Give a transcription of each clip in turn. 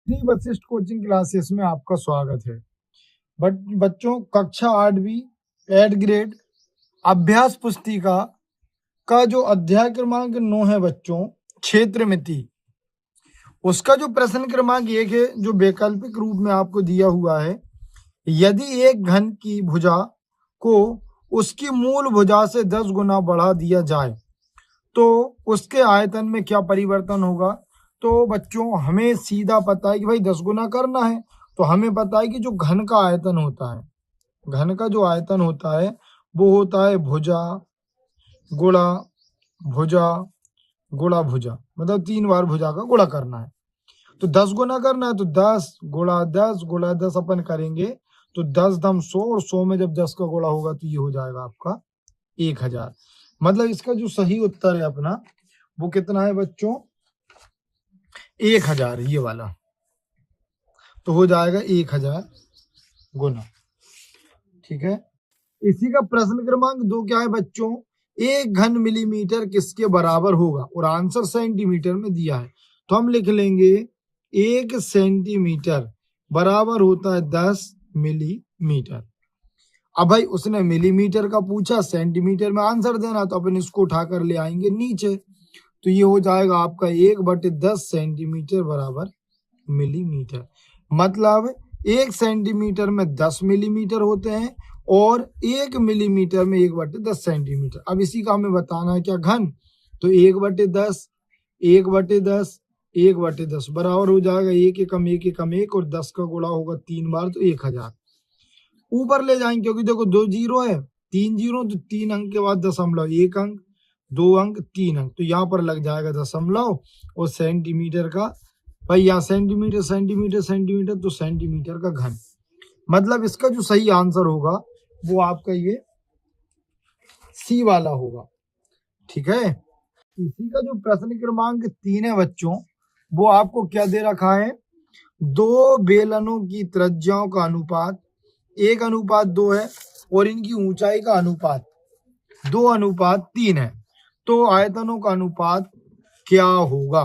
Shri Vashishtha coaching classes में आपका स्वागत है। बच्चों, कक्षा 8वीं एड ग्रेड अभ्यास पुस्तिका का जो अध्याय क्रमांक 9 है बच्चों, क्षेत्र मिति, उसका जो प्रश्न क्रमांक 1 है, जो वैकल्पिक रूप में आपको दिया हुआ है, यदि एक घन की भुजा को उसकी मूल भुजा से 10 गुना बढ़ा दिया जाए तो उसके आयतन में क्या परिवर्तन होगा। तो बच्चों, हमें सीधा पता है कि भाई 10 गुना करना है, तो हमें पता है कि जो घन का आयतन होता है, घन का जो आयतन होता है वो होता है भुजा गुणा भुजा गुणा भुजा, मतलब 3 बार भुजा का गुणा करना है। तो 10 गुना करना है तो 10 गुणा 10 गुणा 10 अपन करेंगे तो 10 दम 100, और 100 में जब 10 का गुणा होगा तो ये हो जाएगा आपका 1000। मतलब इसका जो सही उत्तर है अपना वो कितना है बच्चों, 1000, ये वाला। तो हो जाएगा 1000 गुना। ठीक है। इसी का प्रश्न क्रमांक 2 क्या है बच्चों, 1 घन मिलीमीटर किसके बराबर होगा, और आंसर सेंटीमीटर में दिया है। तो हम लिख लेंगे 1 सेंटीमीटर बराबर होता है 10 मिलीमीटर। अब भाई उसने मिलीमीटर का पूछा, सेंटीमीटर में आंसर देना, तो अपन इसको उठाकर ले आएंगे नीचे। तो ये हो जाएगा आपका 1/10 सेंटीमीटर बराबर मिलीमीटर। मतलब 1 सेंटीमीटर में 10 मिलीमीटर होते हैं और 1 मिलीमीटर में 1/10 सेंटीमीटर। अब इसी का हमें बताना है क्या, घन। तो 1/10 1/10 1/10 बराबर हो जाएगा 1 एकम 1 एकम 1, और 10 का गुणा होगा 3 बार तो 1000। ऊपर ले जाएंगे क्योंकि देखो 2 जीरो है, 3 जीरो, तो 3 अंक के बाद दशमलव 1 अंक, 2 अंक, 3 अंक, तो यहाँ पर लग जाएगा दशमलव, और सेंटीमीटर का भाई यहाँ सेंटीमीटर सेंटीमीटर सेंटीमीटर, तो सेंटीमीटर का घन। मतलब इसका जो सही आंसर होगा वो आपका ये सी वाला होगा। ठीक है। इसी का जो प्रश्न क्रमांक 3 है बच्चों, वो आपको क्या दे रखा है, 2 बेलनों की त्रिज्याओं का अनुपात 1:2 है और इनकी ऊंचाई का अनुपात 2:3 है। तो आयतनों का अनुपात क्या होगा।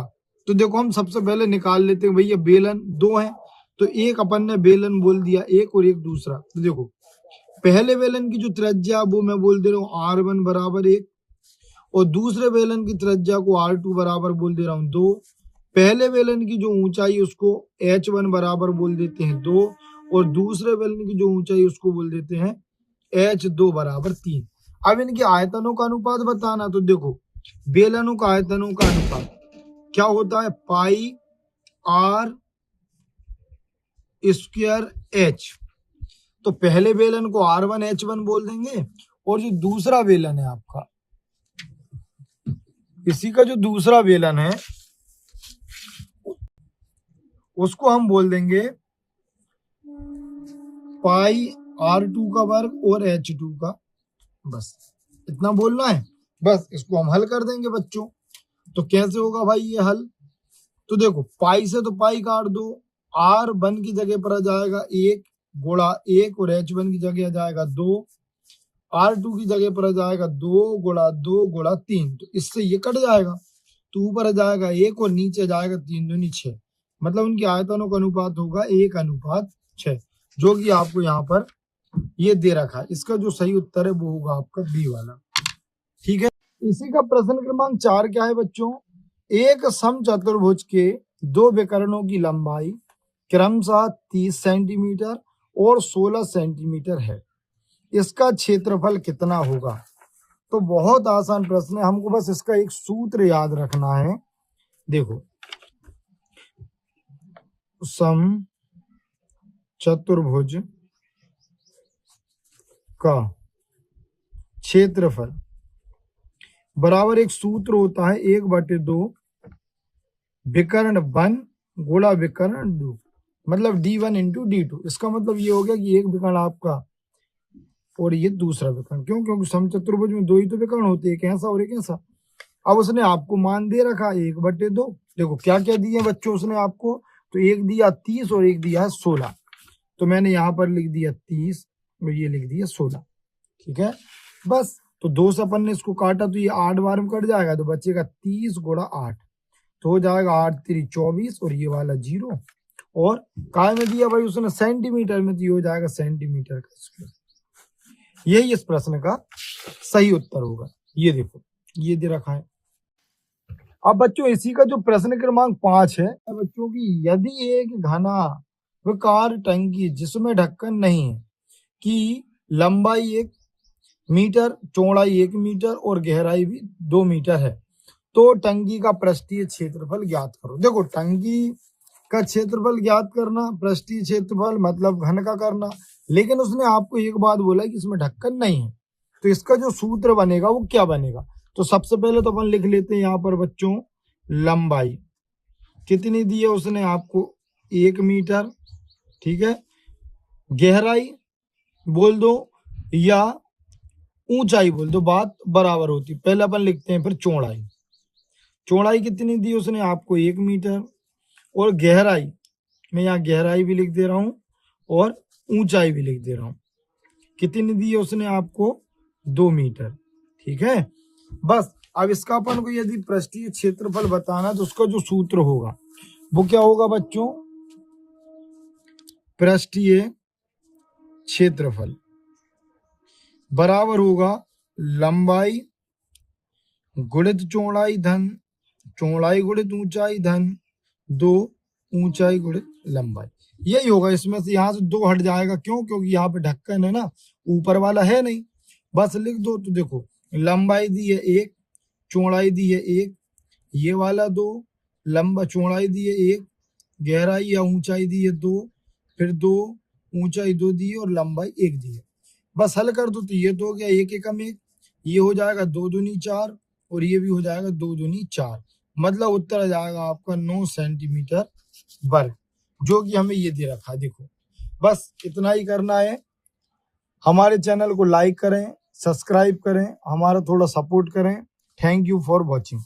तो देखो हम सबसे पहले निकाल लेते हैं भैया, बेलन 2 है तो एक अपन ने बेलन बोल दिया एक और एक दूसरा। तो देखो पहले बेलन की जो त्रिज्या वो मैं बोल दे रहा हूँ R1 बराबर 1, और दूसरे बेलन की त्रिज्या को R2 बराबर बोल दे रहा हूँ 2। पहले बेलन की जो ऊंचाई उसको H1 बराबर बोल देते हैं 2, और दूसरे बेलन की जो ऊंचाई उसको बोल देते हैं H2 बराबर 3। अब इनके आयतनों का अनुपात बताना, तो देखो बेलनों का आयतनों का अनुपात क्या होता है, पाई R स्क्वायर H। तो पहले बेलन को R1 H1 बोल देंगे, और जो दूसरा बेलन है आपका, इसी का जो दूसरा बेलन है उसको हम बोल देंगे पाई R2 का वर्ग और H2 का। बस इतना बोलना है, बस इसको हम हल कर देंगे बच्चों। तो कैसे होगा भाई ये हल, तो देखो पाई से तो पाई काट दो, R1 की जगह पर आ जाएगा 1 गुणा 1, और H1 की जगह आ जाएगा 2, R2 की जगह पर आ जाएगा 2 गुणा 2 गुणा 3। तो इससे ये कट जाएगा, तो ऊपर आ जाएगा 1 और नीचे जाएगा 3 दूनी 6। मतलब उनके आयतनों का अनुपात होगा 1:6, जो कि आपको यहाँ पर ये दे रखा है। इसका जो सही उत्तर है वो होगा आपका बी वाला। ठीक है। इसी का प्रश्न क्रमांक 4 क्या है बच्चों, एक समचतुर्भुज के 2 विकर्णों की लंबाई क्रमशः 30 सेंटीमीटर और 16 सेंटीमीटर है, इसका क्षेत्रफल कितना होगा। तो बहुत आसान प्रश्न है, हमको बस इसका एक सूत्र याद रखना है। देखो समचतुर्भुज का क्षेत्रफल बराबर एक सूत्र होता है 1/2 विकर्ण 1 गुणा विकर्ण 2, मतलब D1 इंटू D2। इसका मतलब ये हो गया कि एक विकर्ण आपका और ये दूसरा विकर्ण। क्यों, क्योंकि समचतुर्भुज में 2 ही तो विकर्ण होते हैं, एक ऐसा और एक ऐसा। अब उसने आपको मान दे रखा 1/2। देखो क्या क्या दिए बच्चों उसने आपको, तो एक दिया 30 और एक दिया है 16। तो मैंने यहाँ पर लिख दिया 30 और ये लिख दिया 16। ठीक है। बस तो 2 से अपन ने इसको काटा तो ये 8 बार में कट जाएगा, तो बचेगा 30 गुणा 8, तो हो जाएगा 8 3 24, और ये वाला 0, और काय में दिया भाई उसने सेंटीमीटर में, तो ये हो जाएगा सेंटीमीटर का स्क्वायर। यही इस प्रश्न का सही उत्तर होगा। ये देखो ये दे रखा है। अब बच्चों इसी का जो प्रश्न क्रमांक 5 है बच्चों की, यदि एक घना विकार टंकी जिसमें ढक्कन नहीं है की लंबाई 1 मीटर, चौड़ाई 1 मीटर और गहराई भी 2 मीटर है, तो टंकी का पृष्ठीय क्षेत्रफल ज्ञात करो। देखो टंकी का क्षेत्रफल ज्ञात करना, पृष्ठीय क्षेत्रफल मतलब घन का करना, लेकिन उसने आपको एक बात बोला है कि इसमें ढक्कन नहीं है, तो इसका जो सूत्र बनेगा वो क्या बनेगा। तो सबसे पहले तो अपन लिख लेते हैं यहाँ पर बच्चों, लंबाई कितनी दी है उसने आपको 1 मीटर, ठीक है, गहराई बोल दो या ऊंचाई बोल दो, बात बराबर होती। पहले अपन लिखते हैं, फिर चौड़ाई, चौड़ाई कितनी दी उसने आपको 1 मीटर, और गहराई मैं यहाँ गहराई भी लिख दे रहा हूं और ऊंचाई भी लिख दे रहा हूं, कितनी दी है उसने आपको 2 मीटर, ठीक है। बस अब इसका अपन को यदि पृष्ठीय क्षेत्रफल बताना तो उसका जो सूत्र होगा वो क्या होगा बच्चों, पृष्ठीय क्षेत्रफल बराबर होगा लंबाई गुणित चौड़ाई धन चौड़ाई गुणित ऊंचाई धन 2 ऊंचाई गुणित लंबाई। यही होगा, इसमें से यहाँ से 2 हट जाएगा, क्यों, क्योंकि यहाँ पे ढक्कन है ना, ऊपर वाला है नहीं, बस लिख दो। तो देखो लंबाई दी है 1, चौड़ाई दी है 1, ये वाला 2, लंबा चौड़ाई दी है 1, गहराई या ऊंचाई दी है 2, फिर 2 ऊंचाई 2 दी है और लंबाई 1 दी है। बस हल कर दो तो ये तो हो गया 1 एकम 1, ये हो जाएगा 2 दूनी 4 और ये भी हो जाएगा 2 दूनी 4, मतलब उत्तर आ जाएगा आपका 9 सेंटीमीटर वर्ग, जो कि हमें ये दे रखा है। देखो बस इतना ही करना है। हमारे चैनल को लाइक करें, सब्सक्राइब करें, हमारा थोड़ा सपोर्ट करें। Thank you for watching.